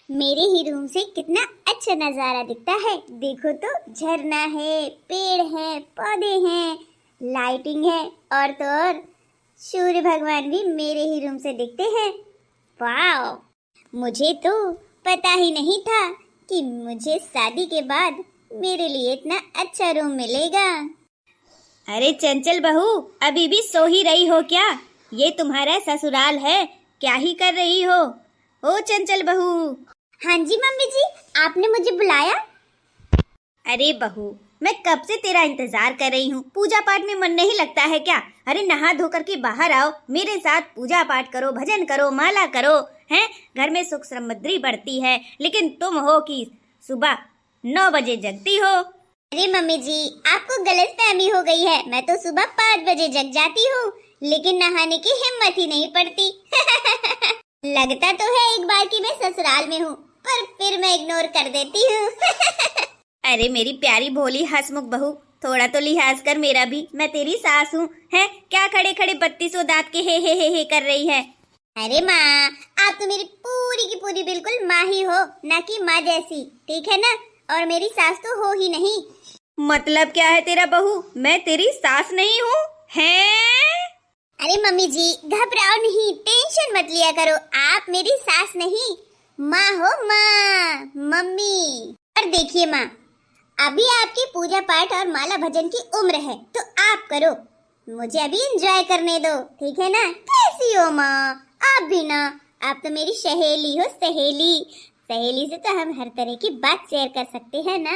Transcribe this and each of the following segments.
मेरे ही रूम से कितना अच्छा नजारा दिखता है। देखो तो झरना है, पेड़ है, पौधे हैं, लाइटिंग है और तो और सूर्य भगवान भी मेरे ही रूम से दिखते हैं। वाह, मुझे तो पता ही नहीं था कि मुझे शादी के बाद मेरे लिए इतना अच्छा रूम मिलेगा। अरे चंचल बहू, अभी भी सो ही रही हो क्या? ये तुम्हारा ससुराल है, क्या ही कर रही हो? ओ चंचल बहू। हाँ जी मम्मी जी, आपने मुझे बुलाया? अरे बहू, मैं कब से तेरा इंतजार कर रही हूँ। पूजा पाठ में मन नहीं लगता है क्या? अरे नहा धो करके बाहर आओ, मेरे साथ पूजा पाठ करो, भजन करो, माला करो। हैं, घर में सुख समृद्धि बढ़ती है। लेकिन तुम हो कि सुबह 9 बजे जगती हो। अरे मम्मी जी, आपको गलतफहमी हो गई है। मैं तो सुबह 5 बजे जग जाती हूँ, लेकिन नहाने की हिम्मत ही नहीं पड़ती। लगता तो है एक बार कि मैं ससुराल में हूँ, पर फिर मैं इग्नोर कर देती हूँ। अरे मेरी प्यारी भोली हंसमुख बहू, थोड़ा तो लिहाज कर मेरा भी। मैं तेरी सास हूँ। है क्या खड़े खड़े 32 दांत के हे कर रही है? अरे माँ, आप तो मेरी पूरी की पूरी बिल्कुल माँ ही हो, ना कि माँ जैसी, ठीक है ना? और मेरी सास तो हो ही नहीं। मतलब क्या है तेरा बहू? मैं तेरी सास नहीं हूँ? हैं? अरे मम्मी जी, घबराओ नहीं, टेंशन मत लिया करो। आप मेरी सास नहीं, माँ हो, माँ, मम्मी। और देखिए माँ, अभी आपकी पूजा पाठ और माला भजन की उम्र है, तो आप करो। मुझे अभी एंजॉय करने दो, ठीक है ना? कैसी हो माँ? आप भी ना, आप तो मेरी सहेली हो, सहेली। सहेली से तो हम हर तरह की बात शेयर कर सकते हैं ना।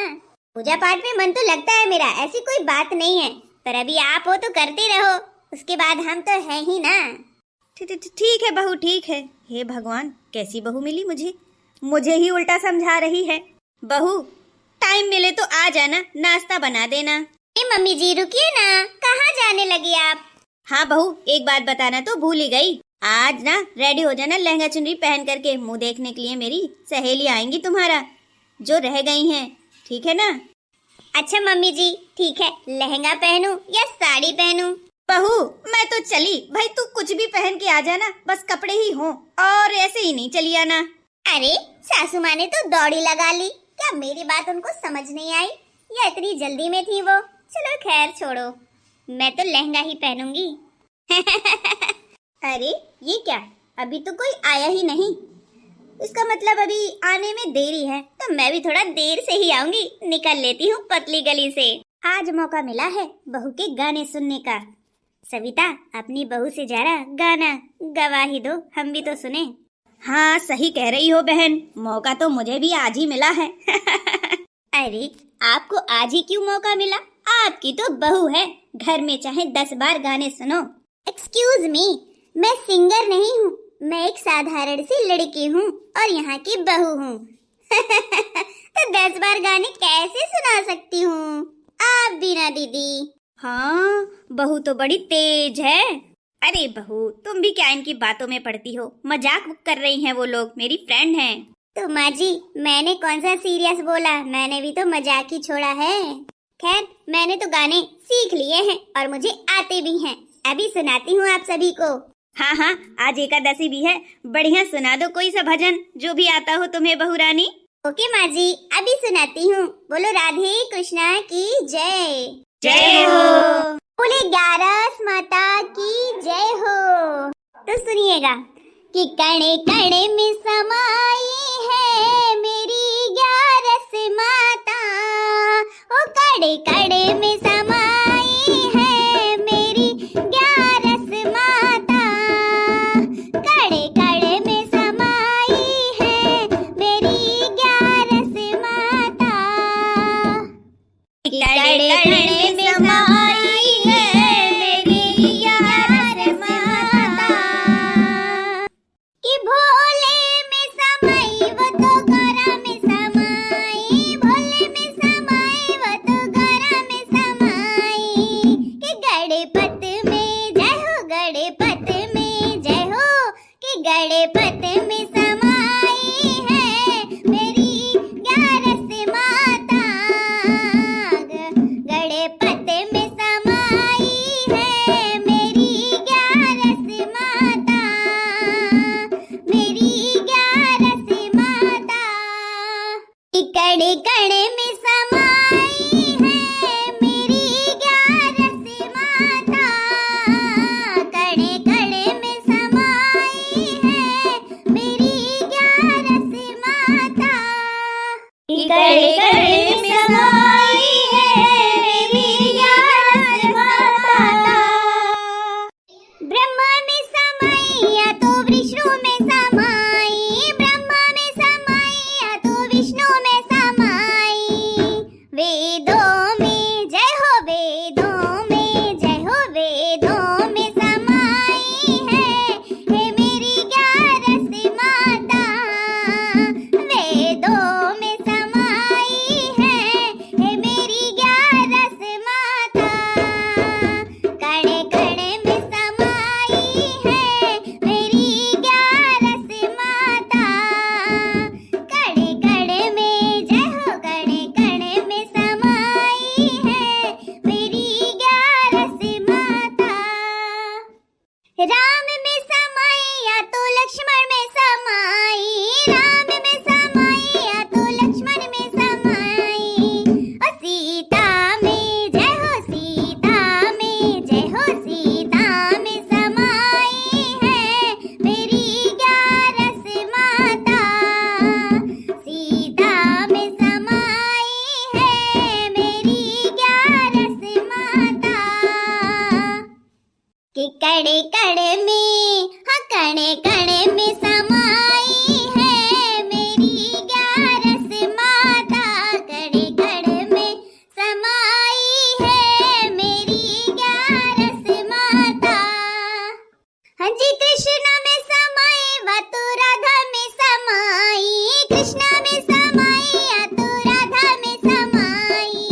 पूजा पाठ में मन तो लगता है मेरा, ऐसी कोई बात नहीं है, पर अभी आप हो तो करते रहो, उसके बाद हम तो है ही ना। ठीक है बहू, ठीक है। हे भगवान, कैसी बहू मिली मुझे ही उल्टा समझा रही है। बहू, टाइम मिले तो आ जाना, नाश्ता बना देना। मम्मी जी रुकिए ना, कहाँ जाने लगी आप? हाँ बहू, एक बात बताना तो भूल ही गई। आज ना रेडी हो जाना, लहंगा चुनरी पहन करके। मुंह देखने के लिए मेरी सहेली आएंगी तुम्हारा, जो रह गई हैं, ठीक है ना? अच्छा मम्मी जी, ठीक है। लहंगा पहनूं या साड़ी पहनूं? बहू, मैं तो चली भाई, तू कुछ भी पहन के आ जाना, बस कपड़े ही हो, और ऐसे ही नहीं चली आना। अरे सासू माँ ने तो दौड़ी लगा ली, क्या मेरी बात उनको समझ नहीं आई, या इतनी जल्दी में थी वो? चलो खैर छोड़ो, मैं तो लहंगा ही पहनूंगी। अरे ये क्या, अभी तो कोई आया ही नहीं। इसका मतलब अभी आने में देरी है, तो मैं भी थोड़ा देर से ही आऊंगी। निकल लेती हूँ पतली गली से। आज मौका मिला है बहू के गाने सुनने का। सविता, अपनी बहू से जरा गाना गवा ही दो, हम भी तो सुने। हाँ सही कह रही हो बहन, मौका तो मुझे भी आज ही मिला है। अरे आपको आज ही क्यों मौका मिला? आपकी तो बहू है, घर में चाहे 10 बार गाने सुनो। एक्सक्यूज मी, मैं सिंगर नहीं हूँ, मैं एक साधारण सी लड़की हूँ और यहाँ की बहू हूँ। तो 10 बार गाने कैसे सुना सकती हूँ? आप भी ना दीदी। हाँ, बहू तो बड़ी तेज है। अरे बहू, तुम भी क्या इनकी बातों में पड़ती हो? मजाक कर रही हैं वो लोग, मेरी फ्रेंड हैं। तो माँ जी, मैंने कौन सा सीरियस बोला, मैंने भी तो मजाक ही छोड़ा है। खैर, मैंने तो गाने सीख लिए हैं और मुझे आते भी हैं, अभी सुनाती हूँ आप सभी को। हाँ हाँ, आज एकादशी भी है, बढ़िया सुना दो कोई सा भजन, जो भी आता हो तुम्हें बहू रानी। ओके माँ जी, अभी सुनाती हूँ। बोलो राधे कृष्णा की जय। जय हो। बोले 11 माता की जय हो। तो सुनिएगा कि कणे कणे में समाई है मेरी 11 माता, ओ कणे कणे में समाई है मेरी 11 माता, कणे कणे में समाई है मेरी 11 माता, कणे कणे में समाई है मेरी 11 माता, कि भोले में समाई वो तो गौरा में समाई, भोले में समाई वो तो गौरा में समाई, कि गणपत में जय हो, गणपत में जय हो, कि गणपत में समाई है मेरी 11 माता, गणपत में कड़े कड़े में समाई है मेरी 11 माता, कड़े कड़े में समाई है मेरी 11 माता, कड़े कड़े में समाई है मेरी 11 माता। ब्रह्मा में समाई या तो विष्णु में समाई, ब्रह्मा में समाई या तो विष्णु में समाई, वेदों में जय हो, वेदों में जय हो, वेदों में समाई है मेरी 11 माता, वेदों में समाई है मेरी 11 माता, कड़े कड़े में समाई है मेरी 11 माता, कड़े कड़े में जय हो, कड़े कड़े में समाई है मेरी 11 माता। राम में समाई या तो लक्ष्मण में समाई, राम में समाई या तो लक्ष्मण में समाई, और सीता में जय हो, सीता में जय हो, सीता में समाई है मेरी 11 माता, सीता में समाई है मेरी 11 माता, कि कड़े कड़े में, हाँ कड़े कड़े में समाई है मेरी 11 माता, कड़े कड़े में समाई है मेरी 11 माता। हाँ जी, कृष्णा में समाई व तो राधा में समाई, कृष्णा में समाई या तो राधा में समाई,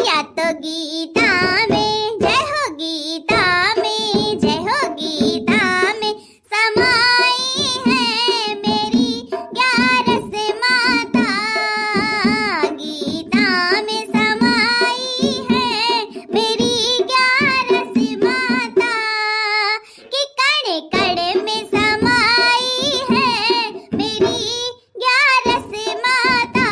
या तो गीता में जय हो, गीता में जय हो, गीता में समाई है मेरी 11 माता, गीता में समाई है मेरी 11 माता, कि कड़े कड़े में समाई है मेरी 11 माता,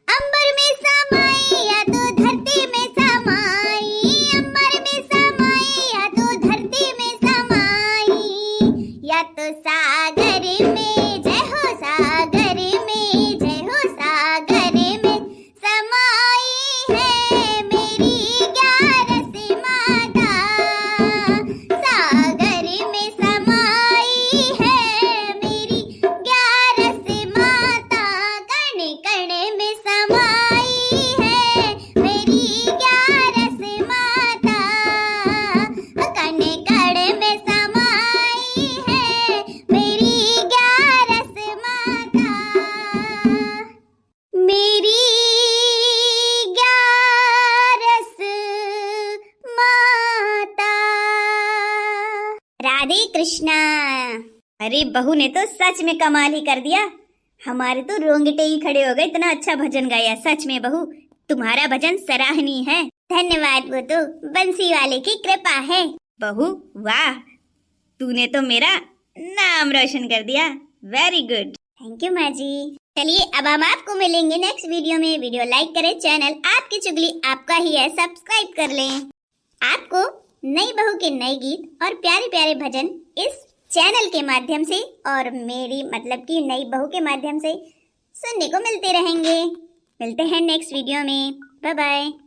अंबर में समाई या तो धरती में समाई, अंबर में समाई या तो धरती में समाई, या तो सागर में जय हो, सागर में जय हो, सागर में समाई है मेरी 11 माता, सागर में समाई है मेरी 11 माता, कड़े कड़े में समाई है मेरी 11 माता, कड़े कड़े में समाई है मेरी 11 माता, मेरी 11 माता। राधे कृष्णा। अरे बहू ने तो सच में कमाल ही कर दिया, हमारे तो रोंगटे ही खड़े हो गए, इतना अच्छा भजन गाया। सच में बहू, तुम्हारा भजन सराहनीय है। धन्यवाद, वो तो बंसी वाले की कृपा है। बहू वाह, तूने तो मेरा नाम रोशन कर दिया। Very good. थैंक यू माँ जी। चलिए अब हम आपको मिलेंगे नेक्स्ट वीडियो में। वीडियो लाइक करें, चैनल आपकी चुगली आपका ही है, सब्सक्राइब कर लें। आपको नई बहू के नए गीत और प्यारे प्यारे भजन इस चैनल के माध्यम से और मेरी मतलब कि नई बहू के माध्यम से सुनने को मिलते रहेंगे। मिलते हैं नेक्स्ट वीडियो में। Bye bye.